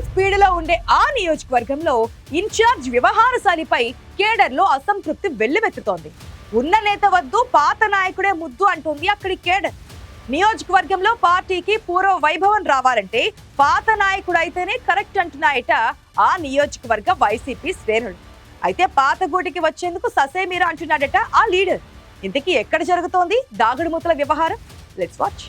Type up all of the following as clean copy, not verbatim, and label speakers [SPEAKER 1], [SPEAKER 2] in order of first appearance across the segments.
[SPEAKER 1] Speed లో ఉండే ఆ నియోజకవర్గంలో ఇన్ఛార్జ్ వ్యవహారశాలిపై కేడర్ లో అసంతృప్తి వెల్లువెత్తుతోంది. ఉన్న నేత వద్దు, పాత నాయకుడే ముద్దు అంటుంది అక్కడి కేడర్. నియోజకవర్గంలో పార్టీకి పూర్వ వైభవం రావాలంటే పాత నాయకుడు అయితేనే కరెక్ట్ అంటున్నాయట ఆ నియోజకవర్గ వైసీపీ శ్రేణులు. అయితే పాత గూటికి వచ్చేందుకు ససేమీరా అంటున్నాడట ఆ లీడర్. ఇంతకీ ఎక్కడ జరుగుతోంది దాగుడు మూతల వ్యవహారం? Let's watch.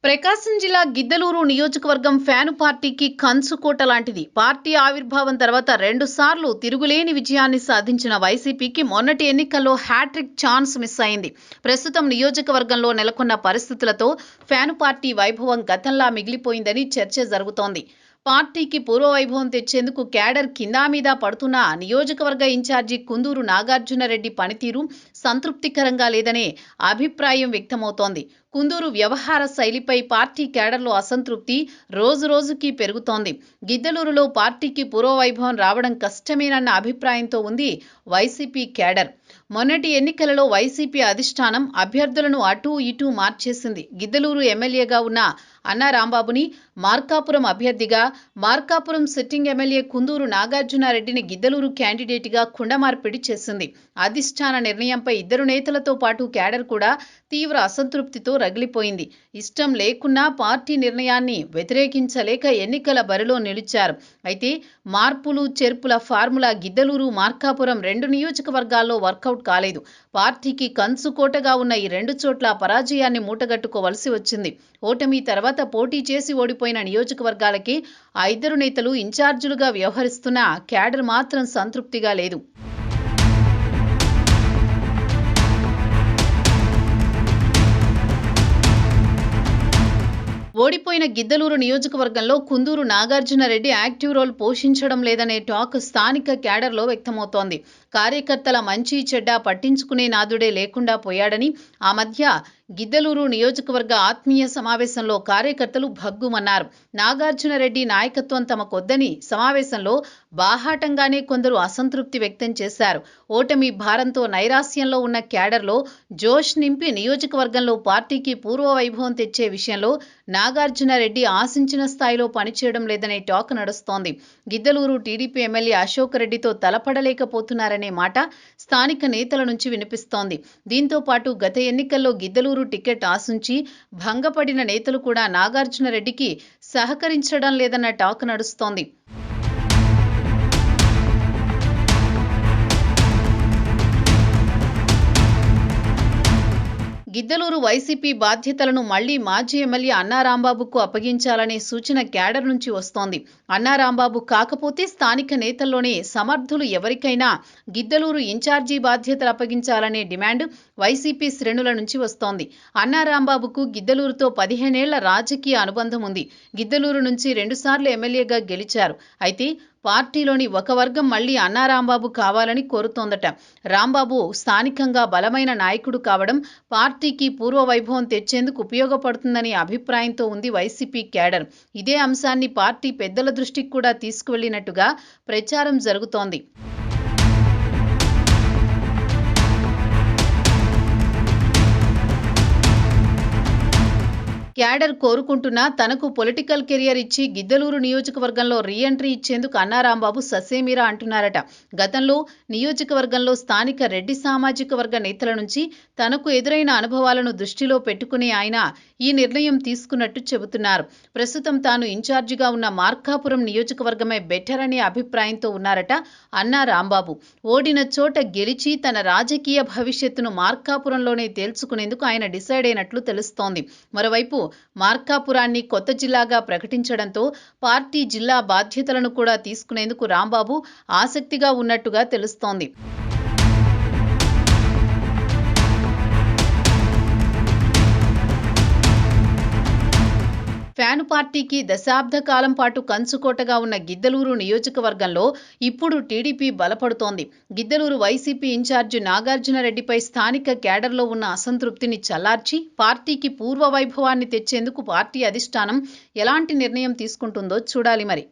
[SPEAKER 2] ప్రకాశం జిల్లా గిద్దలూరు నియోజకవర్గం ఫ్యాను పార్టీకి కంచుకోట లాంటిది. పార్టీ ఆవిర్భావం తర్వాత 2 సార్లు తిరుగులేని విజయాన్ని సాధించిన వైసీపీకి మొన్నటి ఎన్నికల్లో హ్యాట్రిక్ ఛాన్స్ మిస్ అయింది. ప్రస్తుతం నియోజకవర్గంలో నెలకొన్న పరిస్థితులతో ఫ్యాను పార్టీ వైభవం గతంలా మిగిలిపోయిందని చర్చ జరుగుతోంది. పార్టీకి పూర్వవైభవం తెచ్చేందుకు కేడర్ కిందా మీద పడుతున్న నియోజకవర్గ ఇన్ఛార్జి కుందూరు నాగార్జునరెడ్డి పనితీరు సంతృప్తికరంగా లేదనే అభిప్రాయం వ్యక్తమవుతోంది. కుందూరు వ్యవహార శైలిపై పార్టీ కేడర్లో అసంతృప్తి రోజురోజుకి పెరుగుతోంది. గిద్దలూరులో పార్టీకి పూర్వవైభవం రావడం కష్టమేనన్న అభిప్రాయంతో ఉంది వైసీపీ కేడర్. మొన్నటి ఎన్నికలలో వైసీపీ అధిష్టానం అభ్యర్థులను అటూ ఇటూ మార్చేసింది. గిద్దలూరు ఎమ్మెల్యేగా ఉన్న అన్నా రాంబాబుని మార్కాపురం అభ్యర్థిగా, మార్కాపురం సిట్టింగ్ ఎమ్మెల్యే కుందూరు నాగార్జునరెడ్డిని గిద్దలూరు క్యాండిడేట్గా కుండమార్పిడి చేసింది. అధిష్టాన నిర్ణయంపై ఇద్దరు నేతలతో పాటు కేడర్ కూడా తీవ్ర అసంతృప్తితో రగిలిపోయింది. ఇష్టం లేకున్నా పార్టీ నిర్ణయాన్ని వ్యతిరేకించలేక ఎన్నికల బరిలో నిలిచారు. అయితే మార్పులు చేర్పుల ఫార్ములా గిద్దలూరు, మార్కాపురం 2 నియోజకవర్గాల్లో వర్కౌట్ కాలేదు. పార్టీకి కంచుకోటగా ఉన్న ఈ 2 చోట్ల పరాజయాన్ని మూటగట్టుకోవలసి వచ్చింది. ఓటమి తర్వాత పోటీ చేసి ఓడిపోయిన నియోజకవర్గాలకి ఆ ఇద్దరు నేతలు ఇన్ఛార్జీలుగా వ్యవహరిస్తున్న కేడర్ మాత్రం సంతృప్తిగా లేదు. ఓడిపోయిన గిద్దలూరు నియోజకవర్గంలో కుందూరు నాగార్జునరెడ్డి యాక్టివ్ రోల్ పోషించడం లేదనే టాక్ స్థానిక కేడర్లో వ్యక్తమవుతోంది. కార్యకర్తల మంచి చెడ్డ పట్టించుకునే నాదుడే లేకుండా పోయాడని, ఆ మధ్య గిద్దలూరు నియోజకవర్గ ఆత్మీయ సమావేశంలో కార్యకర్తలు భగ్గుమన్నారు. నాగార్జునరెడ్డి నాయకత్వం తమకొద్దని సమావేశంలో బాహాటంగానే కొందరు అసంతృప్తి వ్యక్తం చేశారు. ఓటమి భారంతో నైరాస్యంలో ఉన్న కేడర్లో జోష్ నింపి నియోజకవర్గంలో పార్టీకి పూర్వ వైభవం తెచ్చే విషయంలో నాగార్జునరెడ్డి ఆశించిన స్థాయిలో పనిచేయడం లేదనే టాక్ నడుస్తోంది. గిద్దలూరు టీడీపీ ఎమ్మెల్యే అశోక్ రెడ్డితో తలపడలేకపోతున్నారనే మాట స్థానిక నేతల నుంచి వినిపిస్తోంది. దీంతో పాటు గత ఎన్నికల్లో గిద్దలూరు టికెట్ ఆశించి భంగపడిన నేతలు కూడా నాగార్జునరెడ్డికి సహకరించడం లేదన్న టాక్ నడుస్తోంది. గిద్దలూరు వైసీపీ బాధ్యతలను మళ్లీ మాజీ ఎమ్మెల్యే అన్నా రాంబాబుకు అప్పగించాలనే సూచన కేడర్ నుంచి వస్తోంది. అన్నా రాంబాబు కాకపోతే స్థానిక నేతల్లోనే సమర్థులు ఎవరికైనా గిద్దలూరు ఇన్ఛార్జీ బాధ్యతలు అప్పగించాలనే డిమాండ్ వైసీపీ శ్రేణుల నుంచి వస్తోంది. అన్నా రాంబాబుకు గిద్దలూరుతో 15 ఏళ్ల రాజకీయ అనుబంధం ఉంది. గిద్దలూరు నుంచి 2 సార్లు ఎమ్మెల్యేగా గెలిచారు. అయితే పార్టీలోని ఒక వర్గం మళ్లీ అన్నా రాంబాబు కావాలని కోరుతోందట. రాంబాబు స్థానికంగా బలమైన నాయకుడు కావడం పార్టీకి పూర్వ వైభవం తెచ్చేందుకు ఉపయోగపడుతుందనే అభిప్రాయంతో ఉంది వైసీపీ కేడర్. ఇదే అంశాన్ని పార్టీ పెద్దల దృష్టికి కూడా తీసుకువెళ్లినట్టుగా ప్రచారం జరుగుతోంది. కేడర్ కోరుకుంటున్నా తనకు పొలిటికల్ కెరియర్ ఇచ్చి గిద్దలూరు నియోజకవర్గంలో రీఎంట్రీ ఇచ్చేందుకు అన్నా రాంబాబు ససేమీరా అంటున్నారట. గతంలో నియోజకవర్గంలో స్థానిక రెడ్డి సామాజిక వర్గ నేతల నుంచి తనకు ఎదురైన అనుభవాలను దృష్టిలో పెట్టుకుని ఆయన ఈ నిర్ణయం తీసుకున్నట్టు చెబుతున్నారు. ప్రస్తుతం తాను ఇన్ఛార్జిగా ఉన్న మార్కాపురం నియోజకవర్గమే బెటర్ అనే అభిప్రాయంతో ఉన్నారట అన్నా రాంబాబు. ఓడిన చోట గెలిచి తన రాజకీయ భవిష్యత్తును మార్కాపురంలోనే తేల్చుకునేందుకు ఆయన డిసైడ్ అయినట్లు తెలుస్తోంది. మరోవైపు మార్కాపురాన్ని కొత్త జిల్లాగా ప్రకటించడంతో పార్టీ జిల్లా బాధ్యతలను కూడా తీసుకునేందుకు రాంబాబు ఆసక్తిగా ఉన్నట్టుగా తెలుస్తోంది. ఫ్యాను పార్టీకి దశాబ్ద కాలం పాటు కంచుకోటగా ఉన్న గిద్దలూరు నియోజకవర్గంలో ఇప్పుడు టీడీపీ బలపడుతోంది. గిద్దలూరు వైసీపీ ఇన్ఛార్జి నాగార్జునరెడ్డిపై స్థానిక కేడర్లో ఉన్న అసంతృప్తిని చల్లార్చి పార్టీకి పూర్వ వైభవాన్ని తెచ్చేందుకు పార్టీ అధిష్టానం ఎలాంటి నిర్ణయం తీసుకుంటుందో చూడాలి మరి.